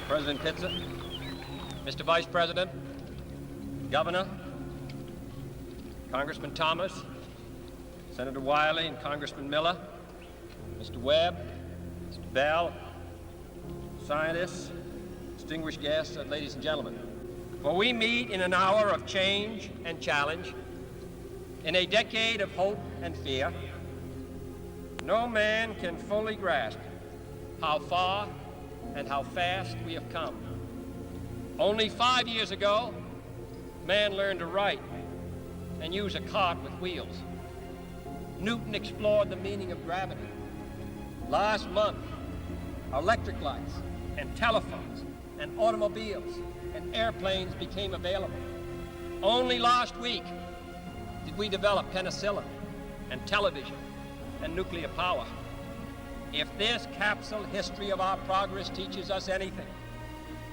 President Pitzer, Mr. Vice President, Governor, Congressman Thomas, Senator Wiley and Congressman Miller, Mr. Webb, Mr. Bell, scientists, distinguished guests, ladies and gentlemen. For we meet in an hour of change and challenge, in a decade of hope and fear. No man can fully grasp how far and how fast we have come. Only 5 years ago, man learned to write and use a cart with wheels. Newton explored the meaning of gravity. Last month, electric lights and telephones and automobiles and airplanes became available. Only last week did we develop penicillin and television and nuclear power. If this capsule history of our progress teaches us anything,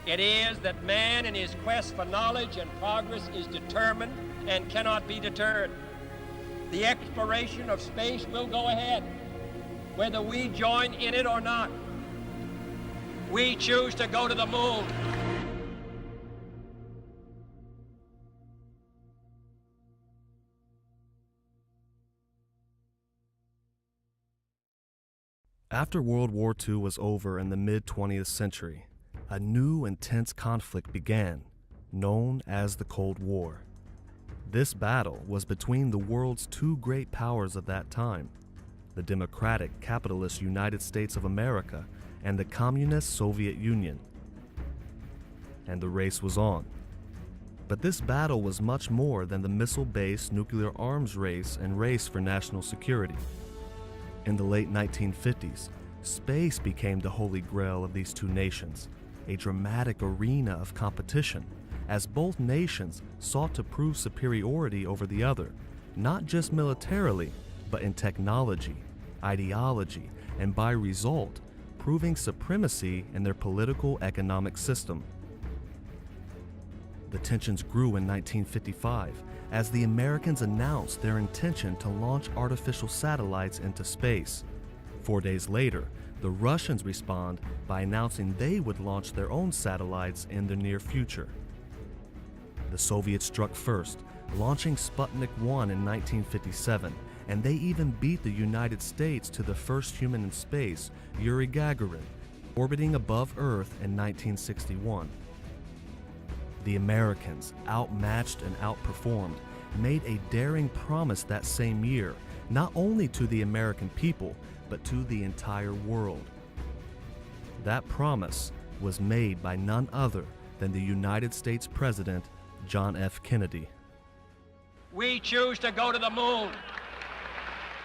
it is that man in his quest for knowledge and progress is determined and cannot be deterred. The exploration of space will go ahead, whether we join in it or not. We choose to go to the moon. After World War II was over in the mid-20th century, a new intense conflict began, known as the Cold War. This battle was between the world's two great powers of that time, the democratic capitalist United States of America and the communist Soviet Union. And the race was on. But this battle was much more than the missile-based nuclear arms race and race for national security. In the late 1950s, space became the holy grail of these two nations, a dramatic arena of competition, as both nations sought to prove superiority over the other, not just militarily, but in technology, ideology, and by result, proving supremacy in their political economic system. The tensions grew in 1955 as the Americans announced their intention to launch artificial satellites into space. 4 days later, the Russians respond by announcing they would launch their own satellites in the near future. The Soviets struck first, launching Sputnik 1 in 1957, and they even beat the United States to the first human in space, Yuri Gagarin, orbiting above Earth in 1961. The Americans, outmatched and outperformed, made a daring promise that same year, not only to the American people, but to the entire world. That promise was made by none other than the United States President, John F. Kennedy. We choose to go to the moon.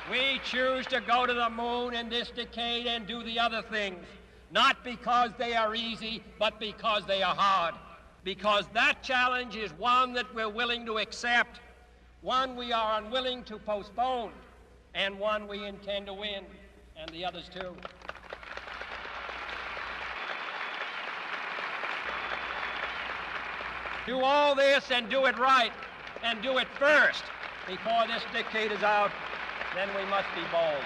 We choose to go to the moon in this decade and do the other things, not because they are easy, but because they are hard. Because that challenge is one that we're willing to accept, one we are unwilling to postpone, and one we intend to win, and the others too. Do all this and do it right, and do it first. Before this decade is out, then we must be bold.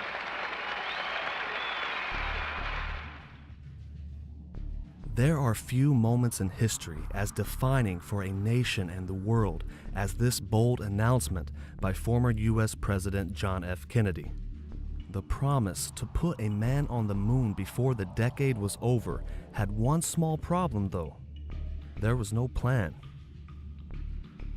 There are few moments in history as defining for a nation and the world as this bold announcement by former U.S. President John F. Kennedy. The promise to put a man on the moon before the decade was over had one small problem though. There was no plan.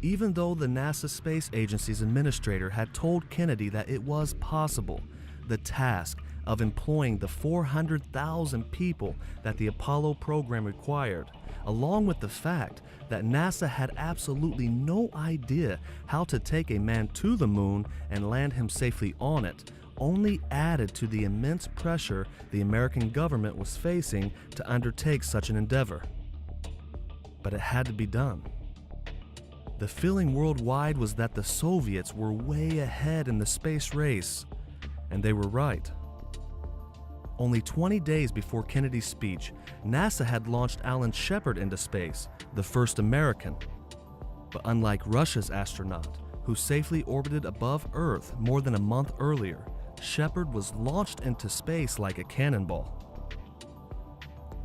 Even though the NASA Space Agency's administrator had told Kennedy that it was possible, the task of employing the 400,000 people that the Apollo program required, along with the fact that NASA had absolutely no idea how to take a man to the moon and land him safely on it, only added to the immense pressure the American government was facing to undertake such an endeavor. But it had to be done. The feeling worldwide was that the Soviets were way ahead in the space race, and they were right. Only 20 days before Kennedy's speech, NASA had launched Alan Shepard into space, the first American. But unlike Russia's astronaut, who safely orbited above Earth more than a month earlier, Shepard was launched into space like a cannonball.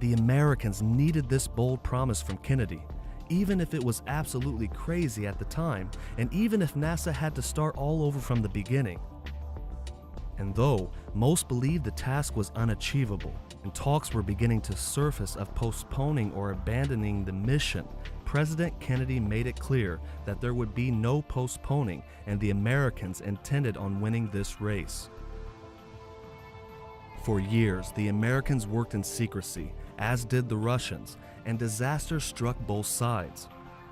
The Americans needed this bold promise from Kennedy, even if it was absolutely crazy at the time, and even if NASA had to start all over from the beginning. And though most believed the task was unachievable, and talks were beginning to surface of postponing or abandoning the mission, President Kennedy made it clear that there would be no postponing, and the Americans intended on winning this race. For years, the Americans worked in secrecy, as did the Russians, and disasters struck both sides,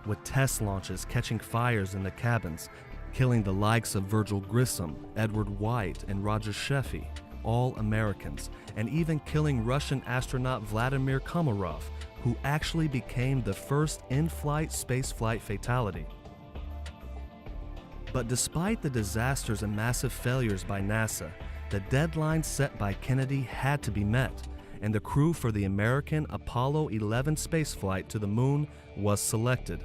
with test launches catching fires in the cabins, killing the likes of Virgil Grissom, Edward White, and Roger Sheffey, all Americans, and even killing Russian astronaut Vladimir Komarov, who actually became the first in-flight spaceflight fatality. But despite the disasters and massive failures by NASA, the deadline set by Kennedy had to be met, and the crew for the American Apollo 11 spaceflight to the moon was selected.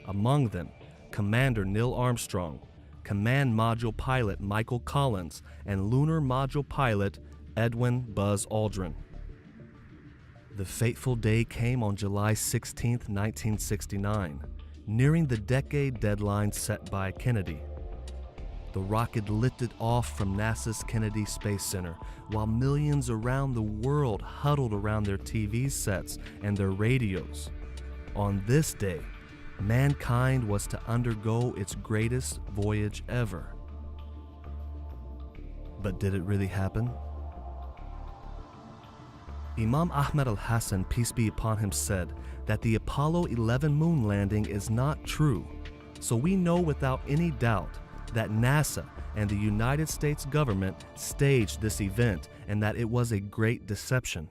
Among them, Commander Neil Armstrong, Command Module Pilot Michael Collins, and Lunar Module Pilot Edwin Buzz Aldrin. The fateful day came on July 16, 1969, nearing the decade deadline set by Kennedy. The rocket lifted off from NASA's Kennedy Space Center, while millions around the world huddled around their TV sets and their radios. On this day, mankind was to undergo its greatest voyage ever. But did it really happen? Imam Ahmad Al Hassan, peace be upon him, said that the Apollo 11 moon landing is not true, so we know without any doubt that NASA and the United States government staged this event and that it was a great deception.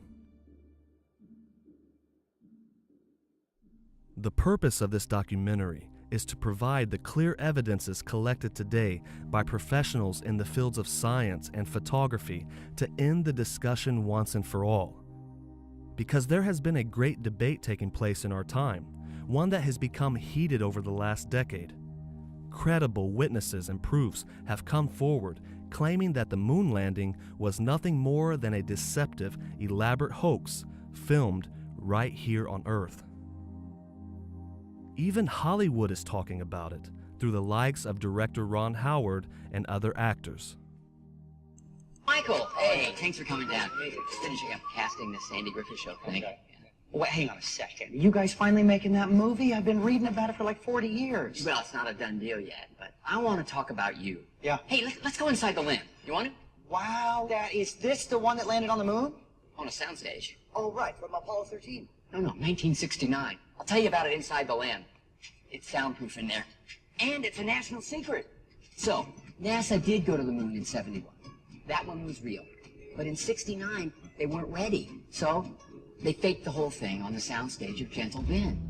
The purpose of this documentary is to provide the clear evidences collected today by professionals in the fields of science and photography to end the discussion once and for all. Because there has been a great debate taking place in our time, one that has become heated over the last decade. Credible witnesses and proofs have come forward claiming that the moon landing was nothing more than a deceptive, elaborate hoax filmed right here on Earth. Even Hollywood is talking about it through the likes of director Ron Howard and other actors. Michael, hey, thanks for coming down. Just finishing up casting this Andy Griffith show thing. Okay. Wait, hang on a second. You guys finally making that movie? I've been reading about it for like 40 years. Well, it's not a done deal yet, but I want to talk about you. Yeah. Hey, let's go inside the limb. You want to? Wow, is this the one that landed on the moon? On a soundstage. Oh, right, from Apollo 13. No, 1969. I'll tell you about it inside the lamb. It's soundproof in there. And it's a national secret. So, NASA did go to the moon in 71. That one was real. But in 69, they weren't ready. So, they faked the whole thing on the soundstage of Gentle Ben.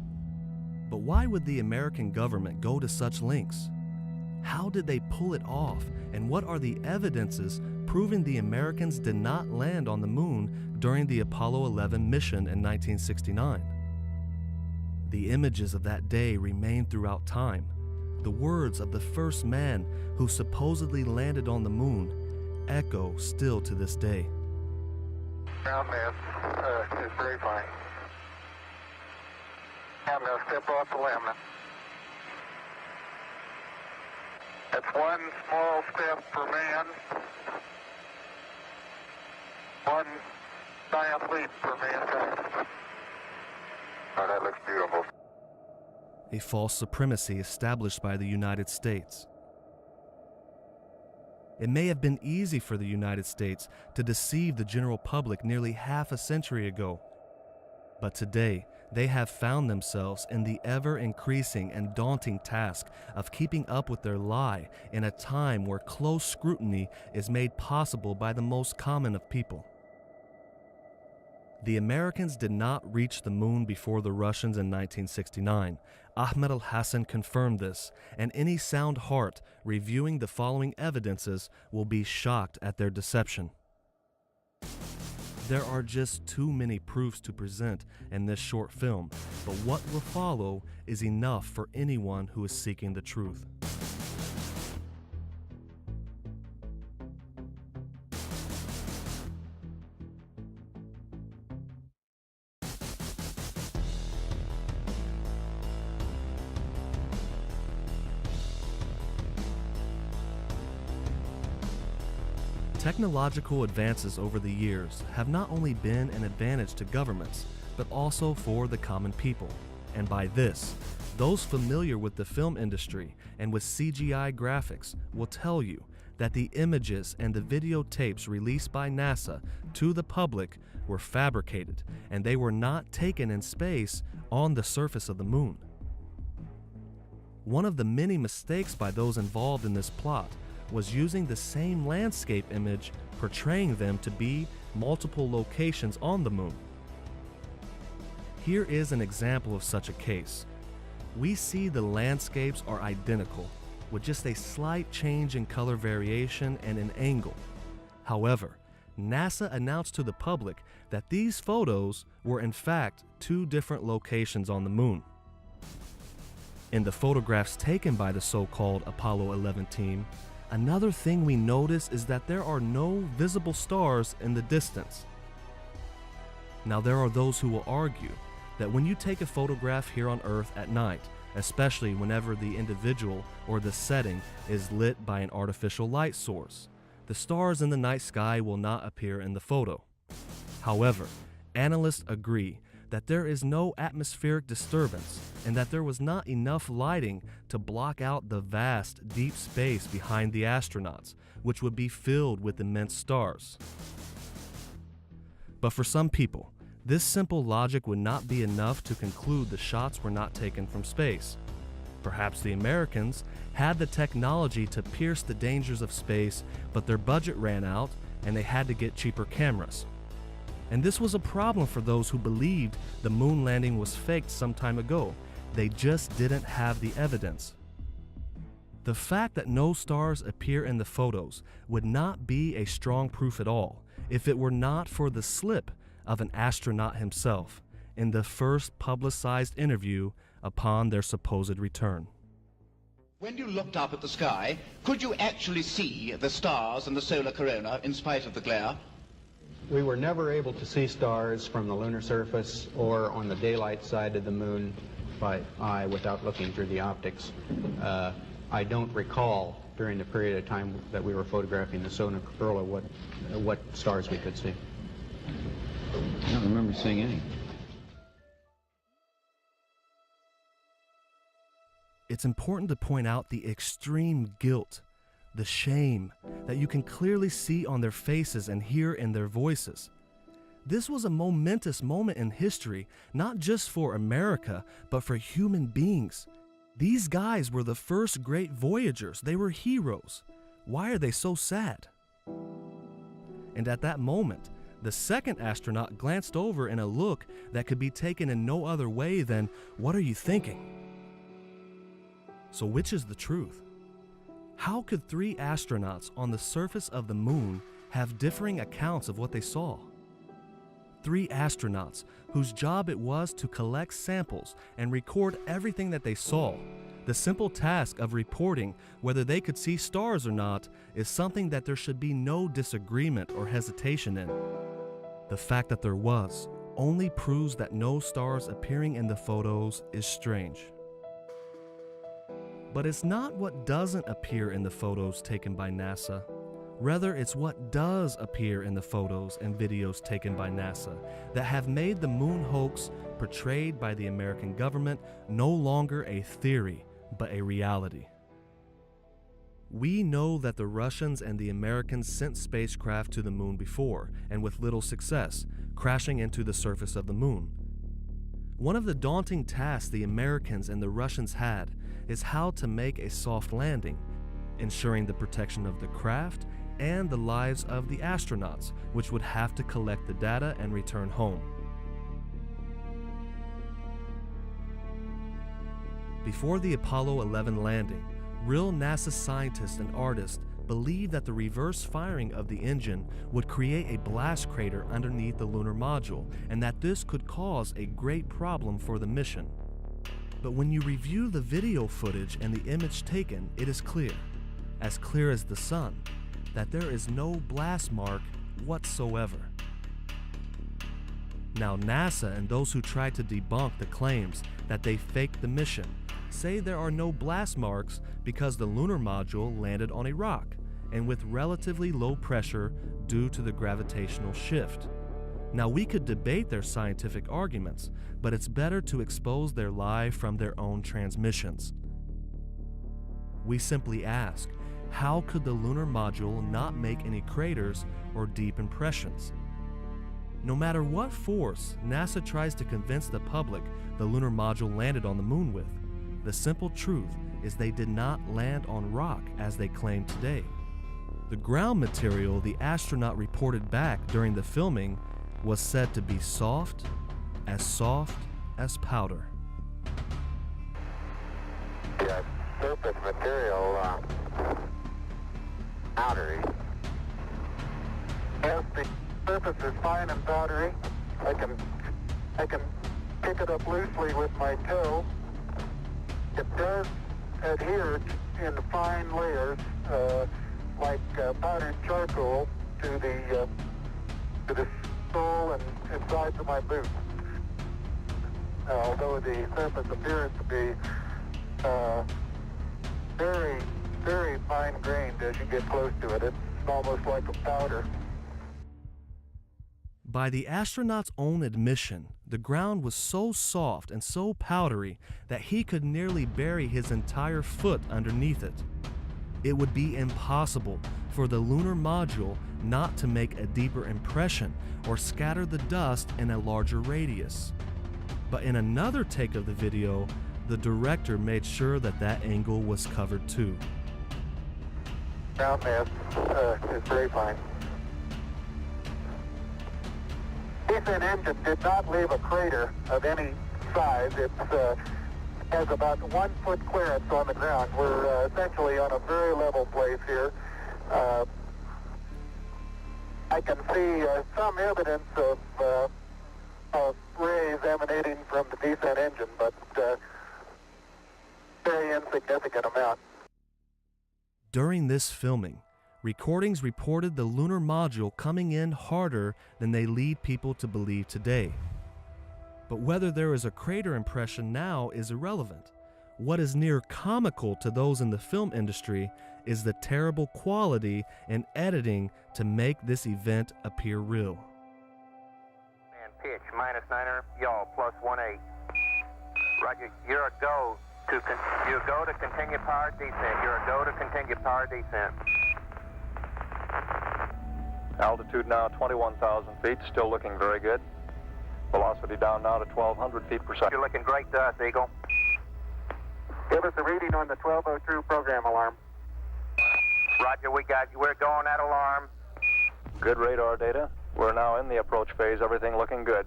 But why would the American government go to such lengths? How did they pull it off? And what are the evidences proving the Americans did not land on the moon during the Apollo 11 mission in 1969? The images of that day remain throughout time. The words of the first man who supposedly landed on the moon echo still to this day. Ground mass is very fine. I'm going to step off the limb. That's one small step for man, one giant leap for mankind. Oh, that looks beautiful. A false supremacy established by the United States. It may have been easy for the United States to deceive the general public nearly half a century ago, but today they have found themselves in the ever-increasing and daunting task of keeping up with their lie in a time where close scrutiny is made possible by the most common of people. The Americans did not reach the moon before the Russians in 1969. Ahmad Al Hassan confirmed this, and any sound heart reviewing the following evidences will be shocked at their deception. There are just too many proofs to present in this short film, but what will follow is enough for anyone who is seeking the truth. Technological advances over the years have not only been an advantage to governments, but also for the common people. And by this, those familiar with the film industry and with CGI graphics will tell you that the images and the videotapes released by NASA to the public were fabricated, and they were not taken in space on the surface of the moon. One of the many mistakes by those involved in this plot was using the same landscape image, portraying them to be multiple locations on the moon. Here is an example of such a case. We see the landscapes are identical, with just a slight change in color variation and in angle. However, NASA announced to the public that these photos were in fact two different locations on the moon. In the photographs taken by the so-called Apollo 11 team, another thing we notice is that there are no visible stars in the distance. Now, there are those who will argue that when you take a photograph here on Earth at night, especially whenever the individual or the setting is lit by an artificial light source, the stars in the night sky will not appear in the photo. However, analysts agree that there is no atmospheric disturbance and that there was not enough lighting to block out the vast, deep space behind the astronauts, which would be filled with immense stars. But for some people, this simple logic would not be enough to conclude the shots were not taken from space. Perhaps the Americans had the technology to pierce the dangers of space, but their budget ran out and they had to get cheaper cameras. And this was a problem for those who believed the moon landing was faked some time ago. They just didn't have the evidence. The fact that no stars appear in the photos would not be a strong proof at all if it were not for the slip of an astronaut himself in the first publicized interview upon their supposed return. When you looked up at the sky, could you actually see the stars and the solar corona in spite of the glare? We were never able to see stars from the lunar surface or on the daylight side of the moon by eye without looking through the optics. I don't recall during the period of time that we were photographing the solar corona what stars we could see. I don't remember seeing any. It's important to point out the extreme guilt, the shame that you can clearly see on their faces and hear in their voices. This was a momentous moment in history, not just for America, but for human beings. These guys were the first great voyagers. They were heroes. Why are they so sad? And at that moment, the second astronaut glanced over in a look that could be taken in no other way than, "What are you thinking?" So which is the truth? How could three astronauts on the surface of the moon have differing accounts of what they saw? Three astronauts whose job it was to collect samples and record everything that they saw. The simple task of reporting whether they could see stars or not is something that there should be no disagreement or hesitation in. The fact that there was only proves that no stars appearing in the photos is strange. But it's not what doesn't appear in the photos taken by NASA. Rather, it's what does appear in the photos and videos taken by NASA that have made the moon hoax portrayed by the American government no longer a theory, but a reality. We know that the Russians and the Americans sent spacecraft to the moon before, and with little success, crashing into the surface of the moon. One of the daunting tasks the Americans and the Russians had is how to make a soft landing, ensuring the protection of the craft and the lives of the astronauts, which would have to collect the data and return home. Before the Apollo 11 landing, real NASA scientists and artists believed that the reverse firing of the engine would create a blast crater underneath the lunar module, and that this could cause a great problem for the mission. But when you review the video footage and the image taken, it is clear as the sun, that there is no blast mark whatsoever. Now, NASA and those who try to debunk the claims that they faked the mission say there are no blast marks because the lunar module landed on a rock, and with relatively low pressure due to the gravitational shift. Now, we could debate their scientific arguments, but it's better to expose their lie from their own transmissions. We simply ask, how could the lunar module not make any craters or deep impressions? No matter what force NASA tries to convince the public the lunar module landed on the moon with, the simple truth is they did not land on rock as they claim today. The ground material the astronaut reported back during the filming was said to be soft as powder. Yeah, surface material, powdery. Yes, the surface is fine and powdery. I can pick it up loosely with my toe. It does adhere in fine layers, like powdered charcoal, to the sole and sides of my boots. Although the surface appears to be very, very fine-grained as you get close to it. It's almost like a powder. By the astronaut's own admission, the ground was so soft and so powdery that he could nearly bury his entire foot underneath it. It would be impossible for the lunar module not to make a deeper impression or scatter the dust in a larger radius. But in another take of the video, the director made sure that that angle was covered too. Ground mass is very fine. Descent engine did not leave a crater of any size. It has about 1 foot clearance on the ground. We're essentially on a very level place here. I can see some evidence of rays emanating from the descent engine, but very insignificant amount. During this filming, recordings reported the lunar module coming in harder than they lead people to believe today. But whether there is a crater impression now is irrelevant. What is near comical to those in the film industry is the terrible quality and editing to make this event appear real. And pitch, -9er, yaw, +18. Roger, you're a go to continue power descent. You're a go to continue power descent. Altitude now 21,000 feet, still looking very good. Velocity down now to 1,200 feet per second. You're looking great to us, Eagle. Give us a reading on the 1202 program alarm. Roger, we got you. We're going at alarm. Good radar data. We're now in the approach phase, everything looking good.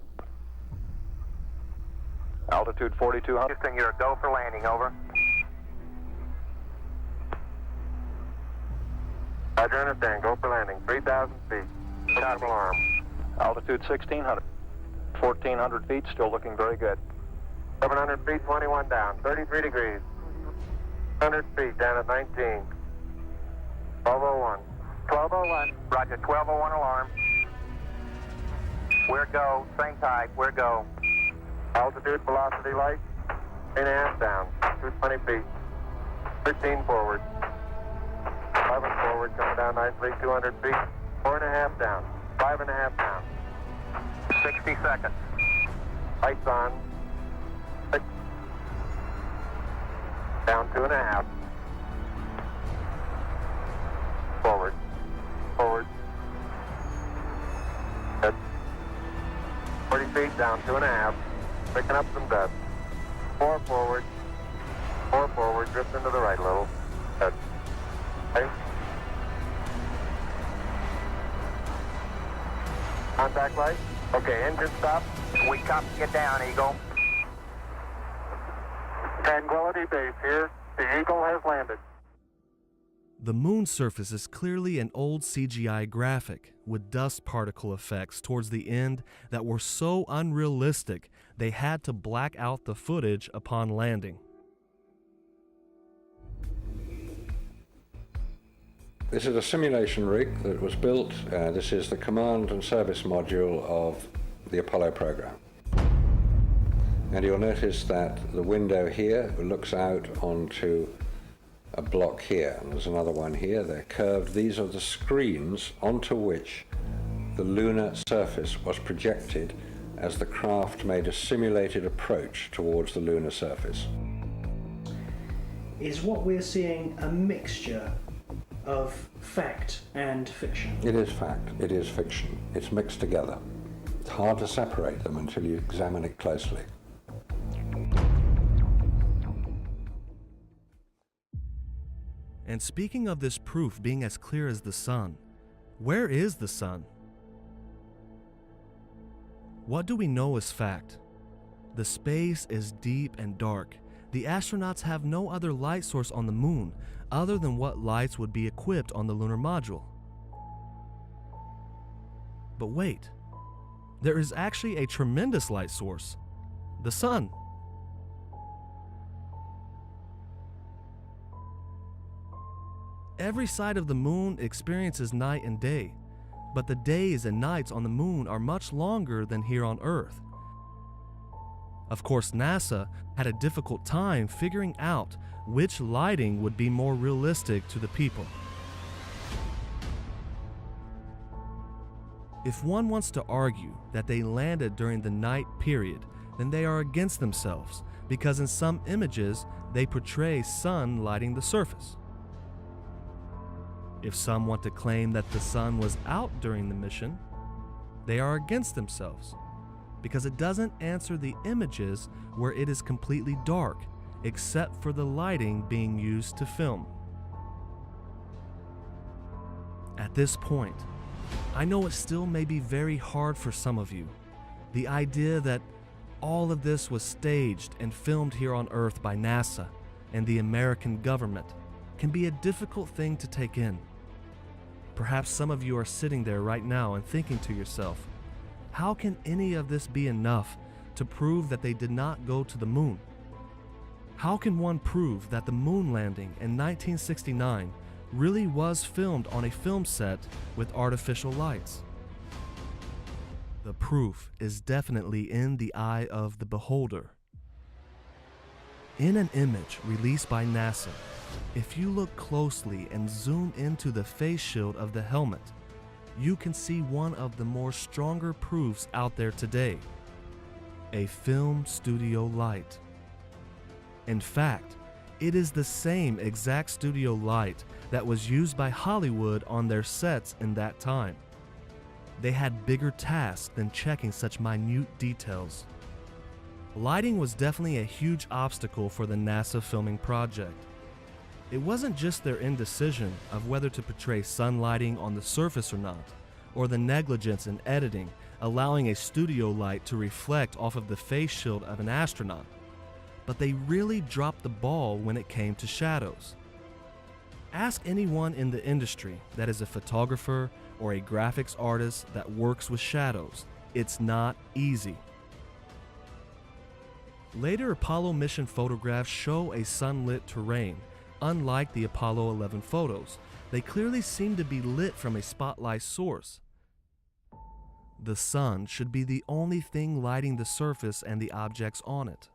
Altitude 4,200. Houston, you're a go for landing, over. Roger, understand. Go for landing. 3,000 feet. Stop alarm. Altitude 1,600. 1,400 feet, still looking very good. 700 feet, 21 down. 33 degrees. 100 feet, down at 19. 1201. 1201. Roger, 1201 alarm. We're go. Same type. We're go. Altitude, velocity, light. 8.5 down. 220 feet. 13 forward. 11 forward, coming down nicely. 200 feet. 4.5 down. 5.5 down. 60 seconds. Lights on. 6. Down 2.5. Forward. Forward. Good. 40 feet, down 2.5. Picking up some dust. 4 forward. 4 forward, drifting to the right a little. Good. Okay. Contact light. Okay, engine stop. We copy you down, Eagle. Tranquility Base here. The Eagle has landed. The moon surface is clearly an old CGI graphic with dust particle effects towards the end that were so unrealistic they had to black out the footage upon landing. This is a simulation rig that was built. This is the command and service module of the Apollo program. And you'll notice that the window here looks out onto a block here, and there's another one here. They're curved. These are the screens onto which the lunar surface was projected as the craft made a simulated approach towards the lunar surface. Is what we're seeing a mixture of fact and fiction? It is fact, it is fiction. It's mixed together. It's hard to separate them until you examine it closely. And speaking of this proof being as clear as the sun, where is the sun? What do we know is fact? The space is deep and dark. The astronauts have no other light source on the moon other than what lights would be equipped on the lunar module. But wait, there is actually a tremendous light source, the sun. Every side of the moon experiences night and day, but the days and nights on the moon are much longer than here on Earth. Of course, NASA had a difficult time figuring out which lighting would be more realistic to the people. If one wants to argue that they landed during the night period, then they are against themselves, because in some images they portray sun lighting the surface. If some want to claim that the sun was out during the mission, they are against themselves, because it doesn't answer the images where it is completely dark, except for the lighting being used to film. At this point, I know it still may be very hard for some of you. The idea that all of this was staged and filmed here on Earth by NASA and the American government can be a difficult thing to take in. Perhaps some of you are sitting there right now and thinking to yourself, how can any of this be enough to prove that they did not go to the moon? How can one prove that the moon landing in 1969 really was filmed on a film set with artificial lights? The proof is definitely in the eye of the beholder. In an image released by NASA, if you look closely and zoom into the face shield of the helmet, you can see one of the more stronger proofs out there today: a film studio light. In fact, it is the same exact studio light that was used by Hollywood on their sets in that time. They had bigger tasks than checking such minute details. Lighting was definitely a huge obstacle for the NASA filming project. It wasn't just their indecision of whether to portray sun lighting on the surface or not, or the negligence in editing, allowing a studio light to reflect off of the face shield of an astronaut, but they really dropped the ball when it came to shadows. Ask anyone in the industry that is a photographer or a graphics artist that works with shadows. It's not easy. Later Apollo mission photographs show a sunlit terrain. Unlike the Apollo 11 photos, they clearly seem to be lit from a spotlight source. The sun should be the only thing lighting the surface and the objects on it.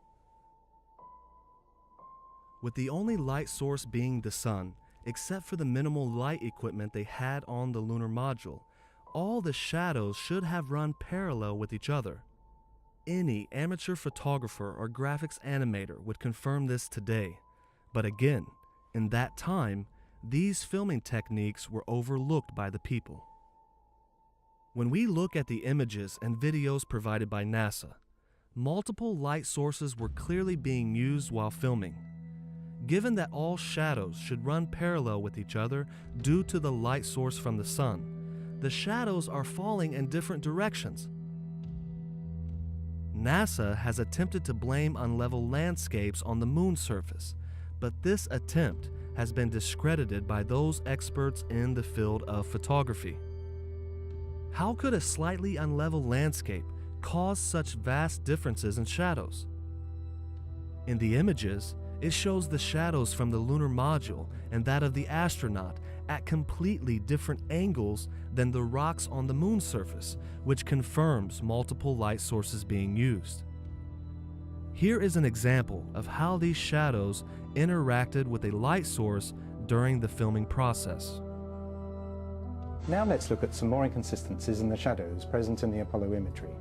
With the only light source being the sun, except for the minimal light equipment they had on the lunar module, all the shadows should have run parallel with each other. Any amateur photographer or graphics animator would confirm this today, but again, in that time, these filming techniques were overlooked by the people. When we look at the images and videos provided by NASA, multiple light sources were clearly being used while filming. Given that all shadows should run parallel with each other due to the light source from the sun, the shadows are falling in different directions. NASA has attempted to blame unlevel landscapes on the moon's surface, but this attempt has been discredited by those experts in the field of photography. How could a slightly unlevel landscape cause such vast differences in shadows? In the images, it shows the shadows from the lunar module and that of the astronaut at completely different angles than the rocks on the moon's surface, which confirms multiple light sources being used. Here is an example of how these shadows interacted with a light source during the filming process. Now let's look at some more inconsistencies in the shadows present in the Apollo imagery.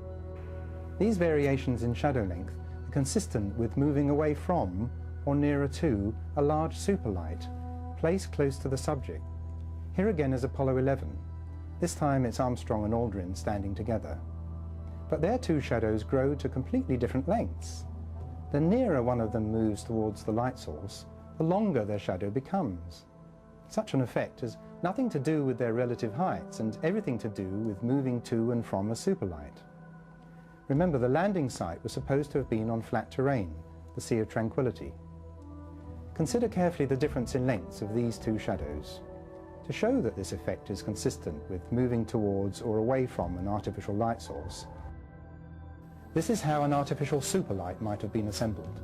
These variations in shadow length are consistent with moving away from or nearer to a large superlight placed close to the subject. Here again is Apollo 11. This time it's Armstrong and Aldrin standing together. But their two shadows grow to completely different lengths. The nearer one of them moves towards the light source, the longer their shadow becomes. Such an effect has nothing to do with their relative heights and everything to do with moving to and from a superlight. Remember, the landing site was supposed to have been on flat terrain, the Sea of Tranquility. Consider carefully the difference in lengths of these two shadows. To show that this effect is consistent with moving towards or away from an artificial light source, this is how an artificial superlight might have been assembled,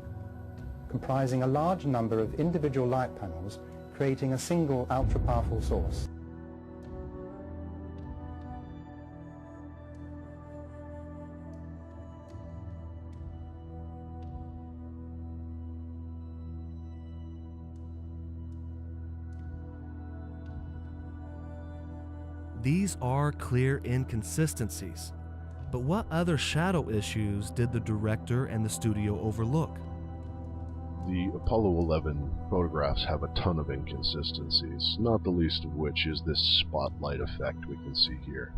comprising a large number of individual light panels creating a single ultra-powerful source. These are clear inconsistencies, but what other shadow issues did the director and the studio overlook? The Apollo 11 photographs have a ton of inconsistencies, not the least of which is this spotlight effect we can see here.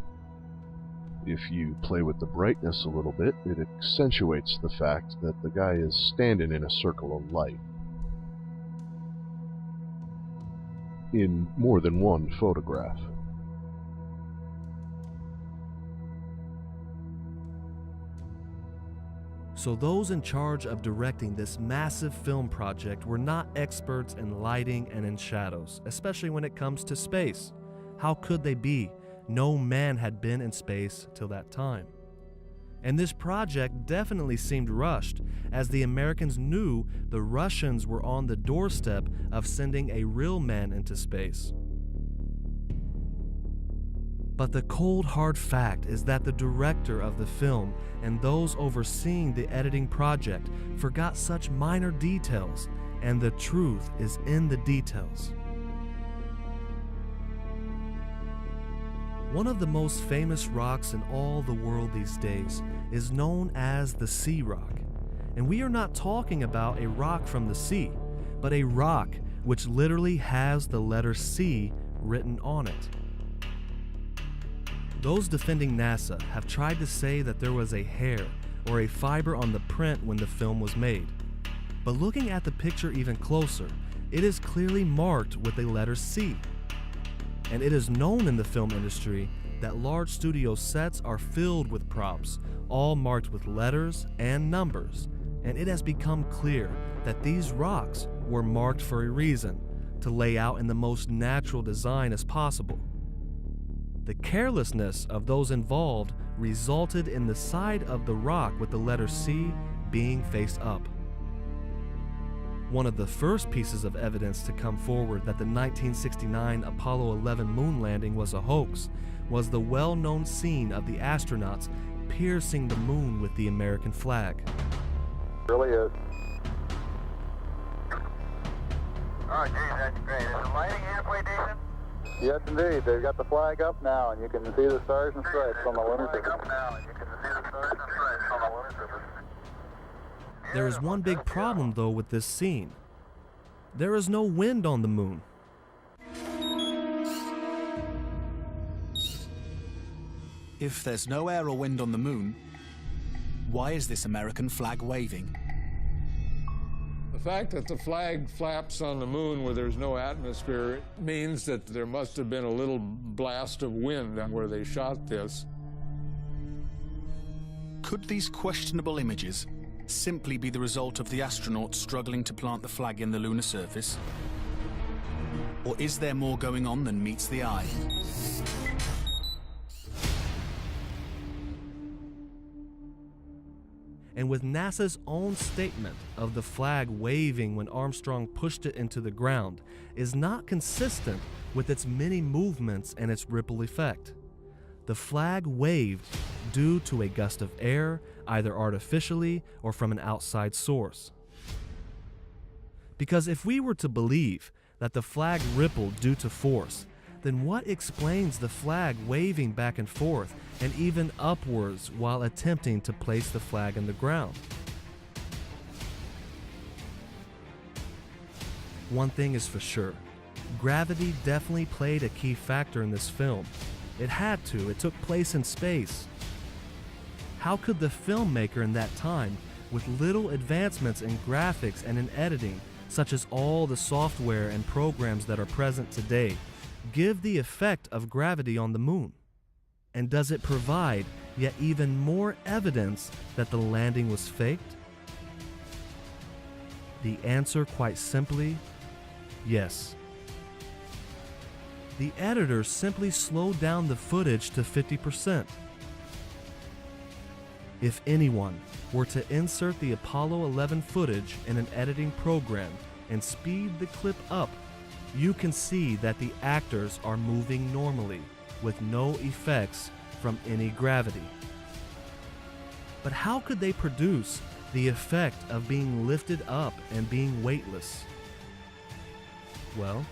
If you play with the brightness a little bit, it accentuates the fact that the guy is standing in a circle of light. In more than one photograph. So those in charge of directing this massive film project were not experts in lighting and in shadows, especially when it comes to space. How could they be? No man had been in space till that time. And this project definitely seemed rushed, as the Americans knew the Russians were on the doorstep of sending a real man into space. But the cold hard fact is that the director of the film and those overseeing the editing project forgot such minor details, and the truth is in the details. One of the most famous rocks in all the world these days is known as the Sea Rock. And we are not talking about a rock from the sea, but a rock which literally has the letter C written on it. Those defending NASA have tried to say that there was a hair or a fiber on the print when the film was made. But looking at the picture even closer, it is clearly marked with a letter C. And it is known in the film industry that large studio sets are filled with props, all marked with letters and numbers. And it has become clear that these rocks were marked for a reason, to lay out in the most natural design as possible. The carelessness of those involved resulted in the side of the rock with the letter C being face up. One of the first pieces of evidence to come forward that the 1969 Apollo 11 moon landing was a hoax was the well-known scene of the astronauts piercing the moon with the American flag. It really is. Oh, geez, that's great. Is the lighting halfway decent? Yes, indeed. They've got the flag up now, and you can see the stars and stripes on the lunar surface. There is one big problem, though, with this scene. There is no wind on the moon. If there's no air or wind on the moon, why is this American flag waving? The fact that the flag flaps on the moon where there's no atmosphere means that there must have been a little blast of wind where they shot this. Could these questionable images simply be the result of the astronauts struggling to plant the flag in the lunar surface? Or is there more going on than meets the eye? And with NASA's own statement of the flag waving when Armstrong pushed it into the ground is not consistent with its many movements and its ripple effect. The flag waved due to a gust of air, either artificially or from an outside source. Because if we were to believe that the flag rippled due to force, then what explains the flag waving back and forth and even upwards while attempting to place the flag in the ground? One thing is for sure, gravity definitely played a key factor in this film. It had to, it took place in space. How could the filmmaker in that time, with little advancements in graphics and in editing, such as all the software and programs that are present today, give the effect of gravity on the moon? And does it provide yet even more evidence that the landing was faked? The answer, quite simply, yes. The editors simply slowed down the footage to 50%. If anyone were to insert the Apollo 11 footage in an editing program and speed the clip up, you can see that the actors are moving normally with no effects from any gravity. But how could they produce the effect of being lifted up and being weightless? Well,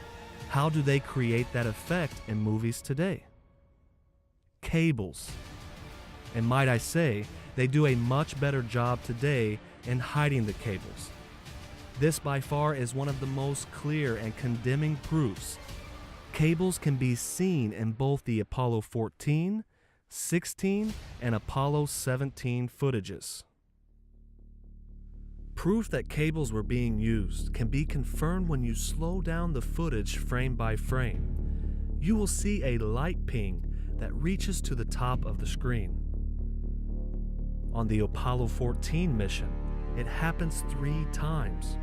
how do they create that effect in movies today? Cables. And might I say, they do a much better job today in hiding the cables. This by far is one of the most clear and condemning proofs. Cables can be seen in both the Apollo 14, 16, and Apollo 17 footages. Proof that cables were being used can be confirmed when you slow down the footage frame by frame. You will see a light ping that reaches to the top of the screen. On the Apollo 14 mission, it happens 3 times.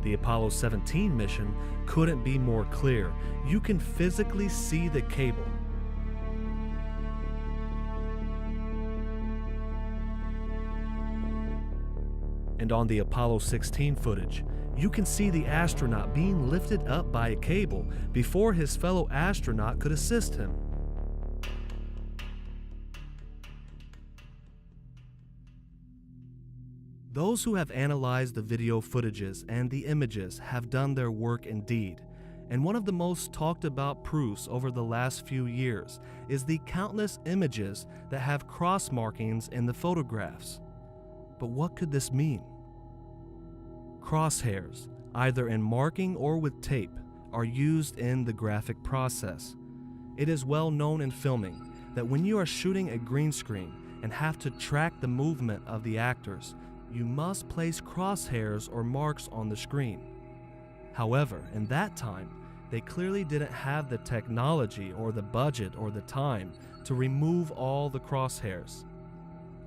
The Apollo 17 mission couldn't be more clear. You can physically see the cable. And on the Apollo 16 footage, you can see the astronaut being lifted up by a cable before his fellow astronaut could assist him. Those who have analyzed the video footages and the images have done their work indeed, and one of the most talked about proofs over the last few years is the countless images that have cross markings in the photographs. But what could this mean? Crosshairs, either in marking or with tape, are used in the graphic process. It is well known in filming that when you are shooting a green screen and have to track the movement of the actors, you must place crosshairs or marks on the screen. However, in that time, they clearly didn't have the technology or the budget or the time to remove all the crosshairs.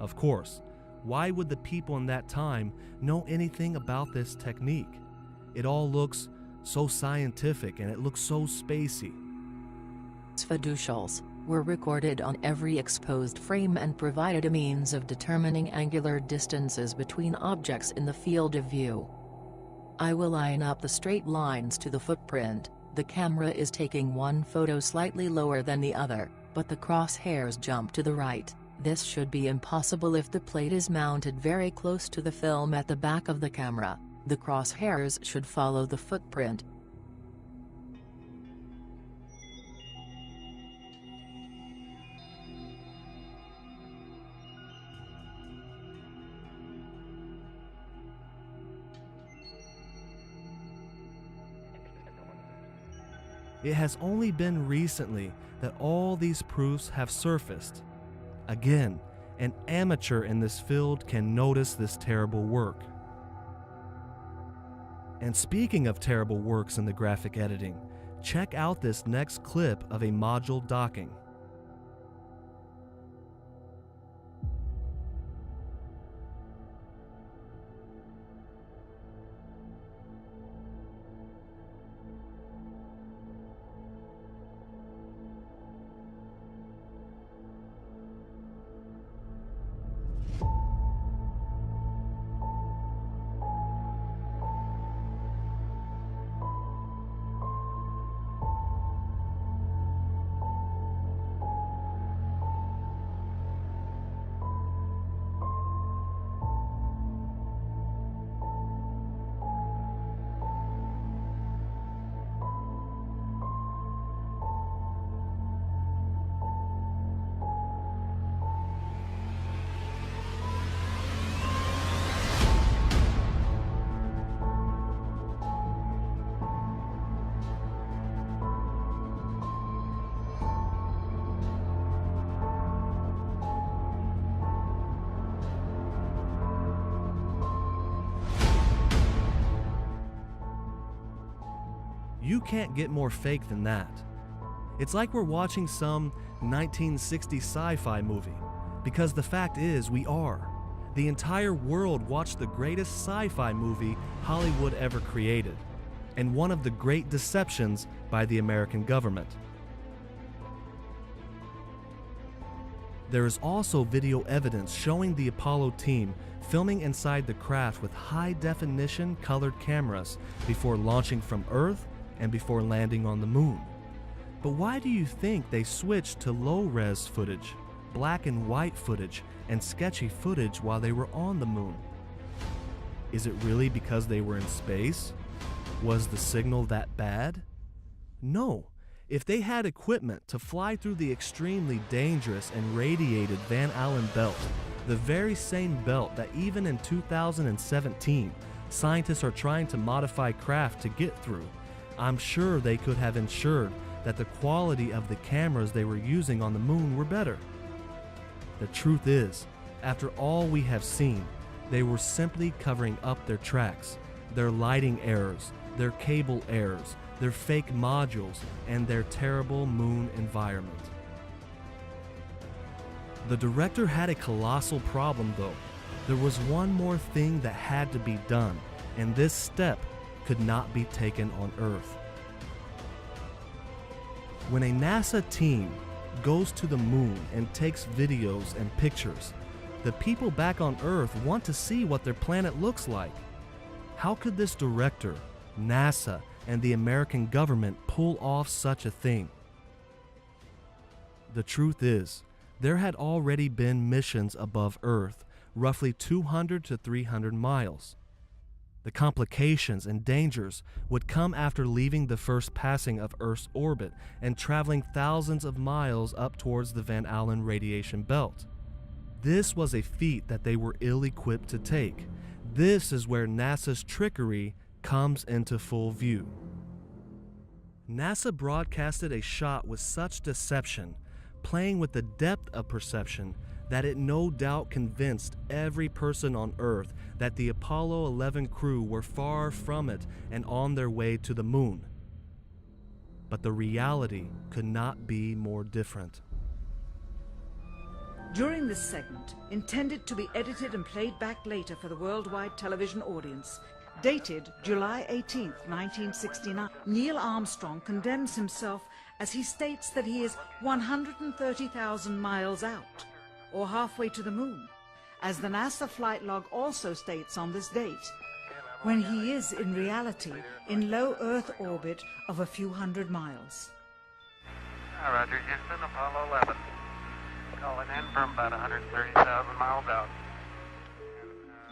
Of course, why would the people in that time know anything about this technique? It all looks so scientific and it looks so spacey. Fiducials were recorded on every exposed frame and provided a means of determining angular distances between objects in the field of view. I will line up the straight lines to the footprint. The camera is taking one photo slightly lower than the other, but the crosshairs jump to the right. This should be impossible if the plate is mounted very close to the film at the back of the camera. The crosshairs should follow the footprint. It has only been recently that all these proofs have surfaced. Again, an amateur in this field can notice this terrible work. And speaking of terrible works in the graphic editing, check out this next clip of a module docking. You can't get more fake than that. It's like we're watching some 1960s sci-fi movie, because the fact is we are. The entire world watched the greatest sci-fi movie Hollywood ever created, and one of the great deceptions by the American government. There is also video evidence showing the Apollo team filming inside the craft with high-definition colored cameras before launching from Earth and before landing on the moon. But why do you think they switched to low-res footage, black and white footage, and sketchy footage while they were on the moon? Is it really because they were in space? Was the signal that bad? No. If they had equipment to fly through the extremely dangerous and radiated Van Allen belt, the very same belt that even in 2017, scientists are trying to modify craft to get through, I'm sure they could have ensured that the quality of the cameras they were using on the moon were better. The truth is, after all we have seen, they were simply covering up their tracks, their lighting errors, their cable errors, their fake modules, and their terrible moon environment. The director had a colossal problem though. There was one more thing that had to be done, and this step could not be taken on Earth. When a NASA team goes to the moon and takes videos and pictures, the people back on Earth want to see what their planet looks like. How could this director, NASA, and the American government pull off such a thing? The truth is, there had already been missions above Earth, roughly 200 to 300 miles. The complications and dangers would come after leaving the first passing of Earth's orbit and traveling thousands of miles up towards the Van Allen radiation belt. This was a feat that they were ill-equipped to take. This is where NASA's trickery comes into full view. NASA broadcasted a shot with such deception, playing with the depth of perception, that it no doubt convinced every person on Earth that the Apollo 11 crew were far from it and on their way to the moon. But the reality could not be more different. During this segment, intended to be edited and played back later for the worldwide television audience, dated July 18, 1969, Neil Armstrong condemns himself as he states that he is 130,000 miles out, or halfway to the moon, as the NASA flight log also states on this date, when he is in reality in low Earth orbit of a few hundred miles. Roger, Houston, Apollo 11. Calling in from about 130,000 miles out.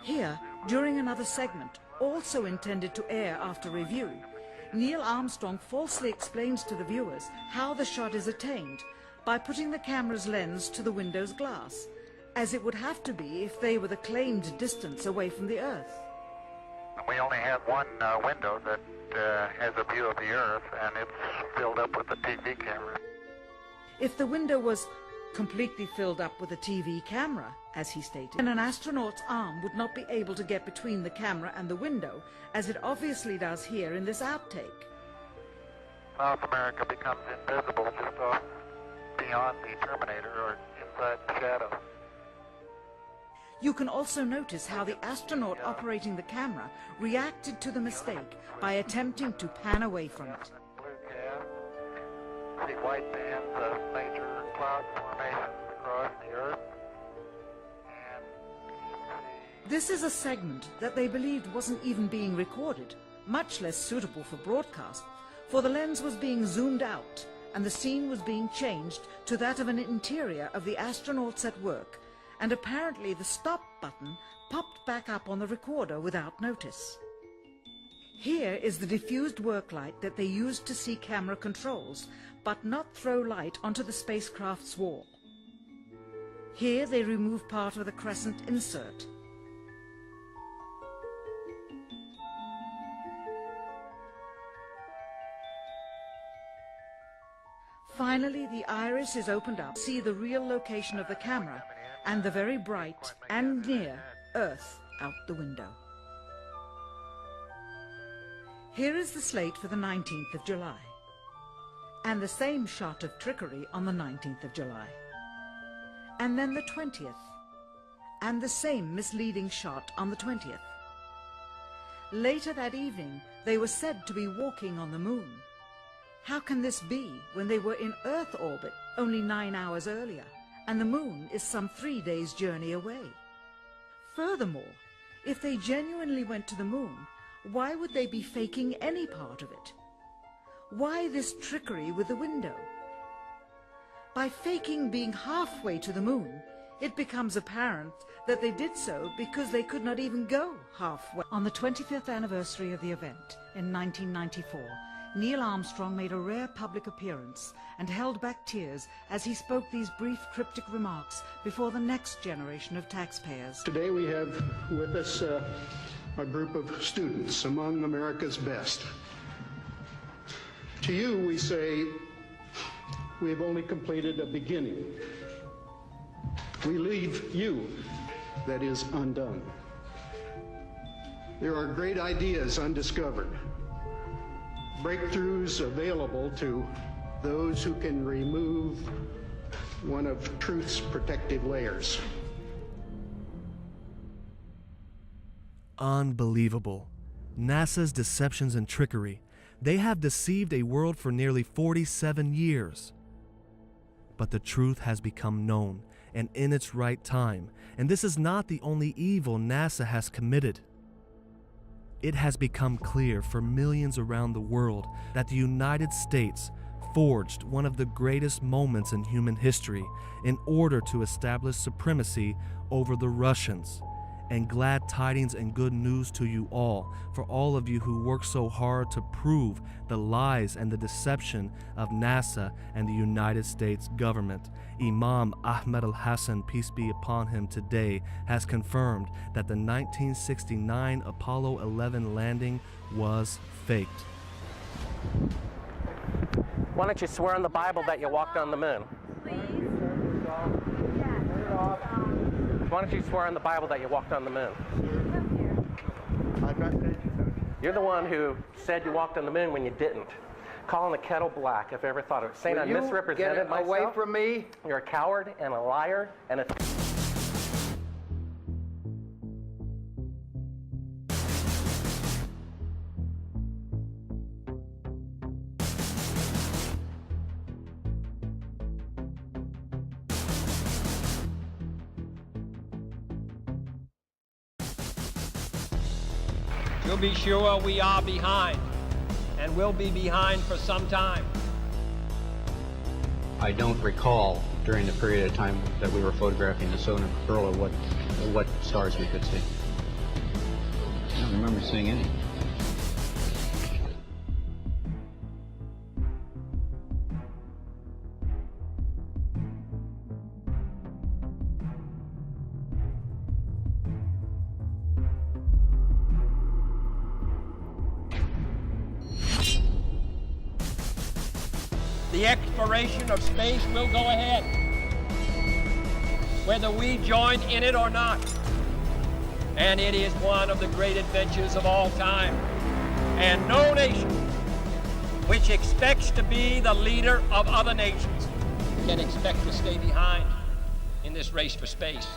Here, during another segment, also intended to air after review, Neil Armstrong falsely explains to the viewers how the shot is attained by putting the camera's lens to the window's glass, as it would have to be if they were the claimed distance away from the Earth. We only have one window that has a view of the Earth, and it's filled up with a TV camera. If the window was completely filled up with a TV camera, as he stated, then an astronaut's arm would not be able to get between the camera and the window, as it obviously does here in this outtake. South America becomes invisible just off beyond the Terminator or inside the shadow. You can also notice how the astronaut operating the camera reacted to the mistake by attempting to pan away from it. Blue cab, see white bands of major cloud formations across the Earth. This is a segment that they believed wasn't even being recorded, much less suitable for broadcast, for the lens was being zoomed out and the scene was being changed to that of an interior of the astronauts at work, and apparently the stop button popped back up on the recorder without notice. Here is the diffused work light that they used to see camera controls, but not throw light onto the spacecraft's wall. Here they remove part of the crescent insert. Finally, the iris is opened up to see the real location of the camera and the very bright and near Earth out the window. Here is the slate for the 19th of July. And the same shot of trickery on the 19th of July. And then the 20th. And the same misleading shot on the 20th. Later that evening, they were said to be walking on the moon. How can this be when they were in Earth orbit only 9 hours earlier, and the moon is some 3 days' journey away? Furthermore, if they genuinely went to the moon, why would they be faking any part of it? Why this trickery with the window? By faking being halfway to the moon, it becomes apparent that they did so because they could not even go halfway. On the 25th anniversary of the event in 1994, Neil Armstrong made a rare public appearance and held back tears as he spoke these brief cryptic remarks before the next generation of taxpayers. Today we have with us a group of students among America's best. To you we say, we have only completed a beginning. We leave you, that is, undone. There are great ideas undiscovered, breakthroughs available to those who can remove one of truth's protective layers. Unbelievable. NASA's deceptions and trickery. They have deceived a world for nearly 47 years. But the truth has become known, and in its right time, and this is not the only evil NASA has committed. It has become clear for millions around the world that the United States forged one of the greatest moments in human history in order to establish supremacy over the Russians. And glad tidings and good news to you all, for all of you who work so hard to prove the lies and the deception of NASA and the United States government. Imam Ahmad Al Hassan, peace be upon him, today has confirmed that the 1969 Apollo 11 landing was faked. Why don't you swear on the Bible that you walked on the moon? Why don't you swear on the Bible that you walked on the moon? You're the one who said you walked on the moon when you didn't. Calling the kettle black, if I ever thought of it. Saying I misrepresented myself. Away from me. You're a coward and a liar and a... You'll be sure we are behind, and will be behind for some time. I don't recall during the period of time that we were photographing the solar pearl what stars we could see. I don't remember seeing any. The exploration of space will go ahead, whether we join in it or not. And it is one of the great adventures of all time. And no nation which expects to be the leader of other nations can expect to stay behind in this race for space.